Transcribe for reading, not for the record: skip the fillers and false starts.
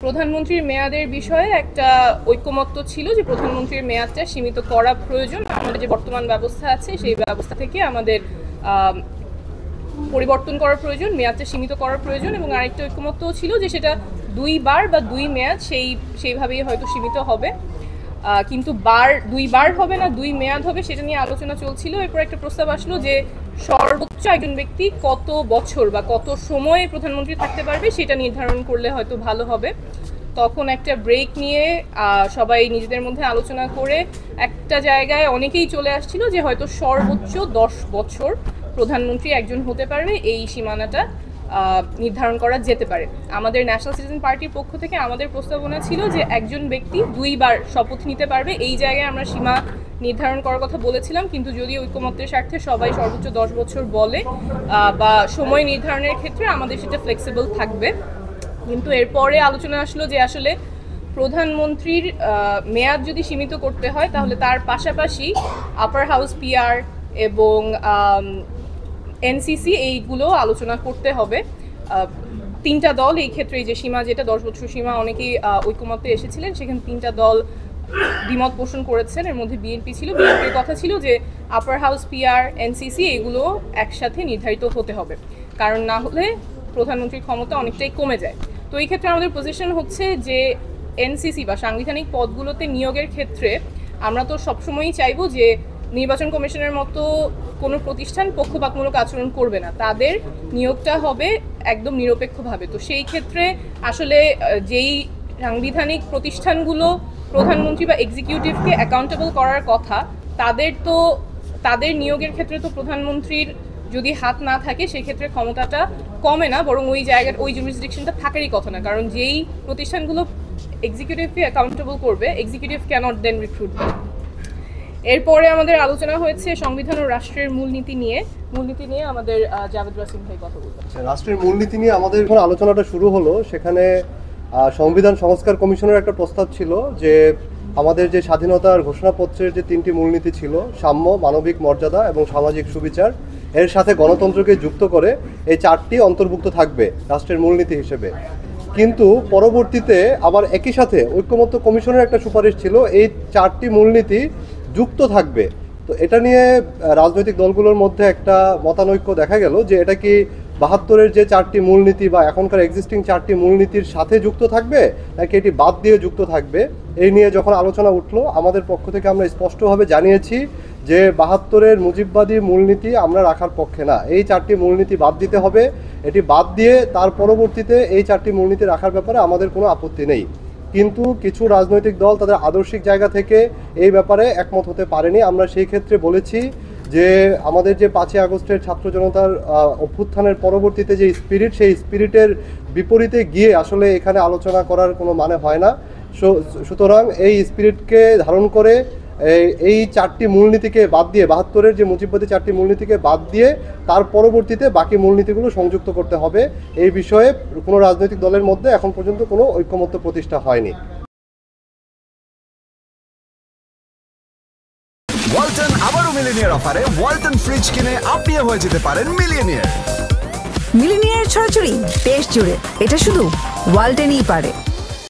প্রধানমন্ত্রীর মেয়াদের বিষয়ে একটা ঐকমত্য ছিল যে প্রধানমন্ত্রীর মেয়াদটা সীমিত করা প্রয়োজন। আমাদের যে বর্তমান ব্যবস্থা আছে সেই ব্যবস্থা থেকে আমাদের পরিবর্তন করার প্রয়োজন, মেয়াদটা সীমিত করার প্রয়োজন। এবং আরেকটা ঐকমত্যও ছিল যে সেটা 2 বার বা 2 মেয়াদ সেইভাবেই হয়তো সীমিত হবে, কিন্তু 2 বার হবে না 2 মেয়াদ হবে সেটা নিয়ে আলোচনা চলছিল। এরপর একটা প্রস্তাব আসলো যে সর্বোচ্চ একজন ব্যক্তি কত বছর বা কত সময় প্রধানমন্ত্রী থাকতে পারবে সেটা নির্ধারণ করলে হয়তো ভালো হবে। তখন একটা ব্রেক নিয়ে সবাই নিজেদের মধ্যে আলোচনা করে একটা জায়গায় অনেকেই চলে আসছিল যে হয়তো সর্বোচ্চ 10 বছর প্রধানমন্ত্রী একজন হতে পারবে, এই সীমানাটা নির্ধারণ করা যেতে পারে। আমাদের ন্যাশনাল সিটিজেন পার্টির পক্ষ থেকে আমাদের প্রস্তাবনা ছিল যে একজন ব্যক্তি 2 বার শপথ নিতে পারবে, এই জায়গায় আমরা সীমা নির্ধারণ করার কথা বলেছিলাম। কিন্তু যদি ঐকমত্যের স্বার্থে সবাই সর্বোচ্চ 10 বছর বলে বা সময় নির্ধারণের ক্ষেত্রে আমাদের সেটা ফ্লেক্সিবল থাকবে। কিন্তু এরপরে আলোচনা আসলো যে আসলে প্রধানমন্ত্রীর মেয়াদ যদি সীমিত করতে হয় তাহলে তার পাশাপাশি আপার হাউস পিআর এবং এনসিসি এইগুলো আলোচনা করতে হবে। 3টা দল এই ক্ষেত্রে যে সীমা যেটা 10 বছর সীমা অনেকেই ঐকমত্যে এসেছিলেন, সেখানে 3টা দল দ্বিমত পোষণ করেছেন। এর মধ্যে বিএনপি ছিল, বিএনপির কথা ছিল যে আপার হাউস পিআর এনসিসি এগুলো একসাথে নির্ধারিত হতে হবে, কারণ না হলে প্রধানমন্ত্রীর ক্ষমতা অনেকটাই কমে যায়। তো এই ক্ষেত্রে আমাদের পজিশন হচ্ছে যে এনসিসি বা সাংবিধানিক পদগুলোতে নিয়োগের ক্ষেত্রে আমরা তো সবসময়ই চাইবো যে নির্বাচন কমিশনের মতো কোনো প্রতিষ্ঠান পক্ষপাতমূলক আচরণ করবে না, তাদের নিয়োগটা হবে একদম নিরপেক্ষভাবে। তো সেই ক্ষেত্রে আসলে যেই সাংবিধানিক প্রতিষ্ঠানগুলো প্রধানমন্ত্রী বা এক্সিকিউটিভকে অ্যাকাউন্টেবল করার কথা, তাদের নিয়োগের ক্ষেত্রে তো প্রধানমন্ত্রীর যদি হাত না থাকে সেক্ষেত্রে ক্ষমতাটা কমে না, বরং ওই জায়গার ওই জুরিসডিকশনটা থাকারই কথা না। কারণ যেই প্রতিষ্ঠানগুলো এক্সিকিউটিভকে অ্যাকাউন্টেবল করবে, এক্সিকিউটিভ ক্যানট দেন রিক্রুট। এরপরে আমাদের আলোচনা হয়েছে সংবিধান ও রাষ্ট্রের মূলনীতি নিয়ে আমাদের জাভেদ রাসিম ভাই কথা বলবেন। রাষ্ট্রের মূলনীতি নিয়ে আমাদের যখন আলোচনাটা শুরু হলো সেখানে সংবিধান সংস্কার কমিশনের একটা প্রস্তাব ছিল যে আমাদের যে স্বাধীনতার ঘোষণাপত্রের যে 3টি মূলনীতি ছিল, সাম্য, মানবিক মর্যাদা এবং সামাজিক সুবিচার, এর সাথে গণতন্ত্রকে যুক্ত করে এই 4টি অন্তর্ভুক্ত থাকবে রাষ্ট্রের মূলনীতি হিসেবে। কিন্তু পরবর্তীতে আবার একই সাথে ঐকমত্য কমিশনের একটা সুপারিশ ছিল এই 4টি মূলনীতি যুক্ত থাকবে। তো এটা নিয়ে রাজনৈতিক দলগুলোর মধ্যে একটা মতানৈক্য দেখা গেল যে এটা কি 72-এর যে 4টি মূলনীতি বা এখনকার এক্সিস্টিং 4টি মূলনীতির সাথে যুক্ত থাকবে নাকি এটি বাদ দিয়ে যুক্ত থাকবে। এই নিয়ে যখন আলোচনা উঠলো আমাদের পক্ষ থেকে আমরা স্পষ্টভাবে জানিয়েছি যে 72-এর মুজিববাদী মূলনীতি আমরা রাখার পক্ষে না, এই 4টি মূলনীতি বাদ দিতে হবে। এটি বাদ দিয়ে তার পরবর্তীতে এই 4টি মূলনীতি রাখার ব্যাপারে আমাদের কোনো আপত্তি নেই। কিন্তু কিছু রাজনৈতিক দল তাদের আদর্শিক জায়গা থেকে এই ব্যাপারে একমত হতে পারেনি। আমরা সেই ক্ষেত্রে বলেছি যে আমাদের যে 5ই আগস্টের ছাত্র জনতার অভ্যুত্থানের পরবর্তীতে যে স্পিরিট, সেই স্পিরিটের বিপরীতে গিয়ে আসলে এখানে আলোচনা করার কোনো মানে হয় না। সুতরাং এই স্পিরিটকে ধারণ করে এই 4টি মূলনীতিকে বাদ দিয়ে 72-এর যে মুজিববাদী 4টি মূলনীতিকে বাদ দিয়ে তার পরবর্তীতে বাকি মূলনীতিগুলো সংযুক্ত করতে হবে। এই বিষয়ে কোনো রাজনৈতিক দলের মধ্যে এখন পর্যন্ত কোনো ঐকমত্য প্রতিষ্ঠা হয়নি। ওয়ালটন আবারও মিলিনিয়ার অফারে ওয়ালটন ফ্রিজ কিনে আপনিও হয়ে যেতে পারেন মিলিয়নিয়ার। মিলিনিয়ার ছড়াছড়ি দেশ জুড়ে, এটা শুধু ওয়ালটনই পারে।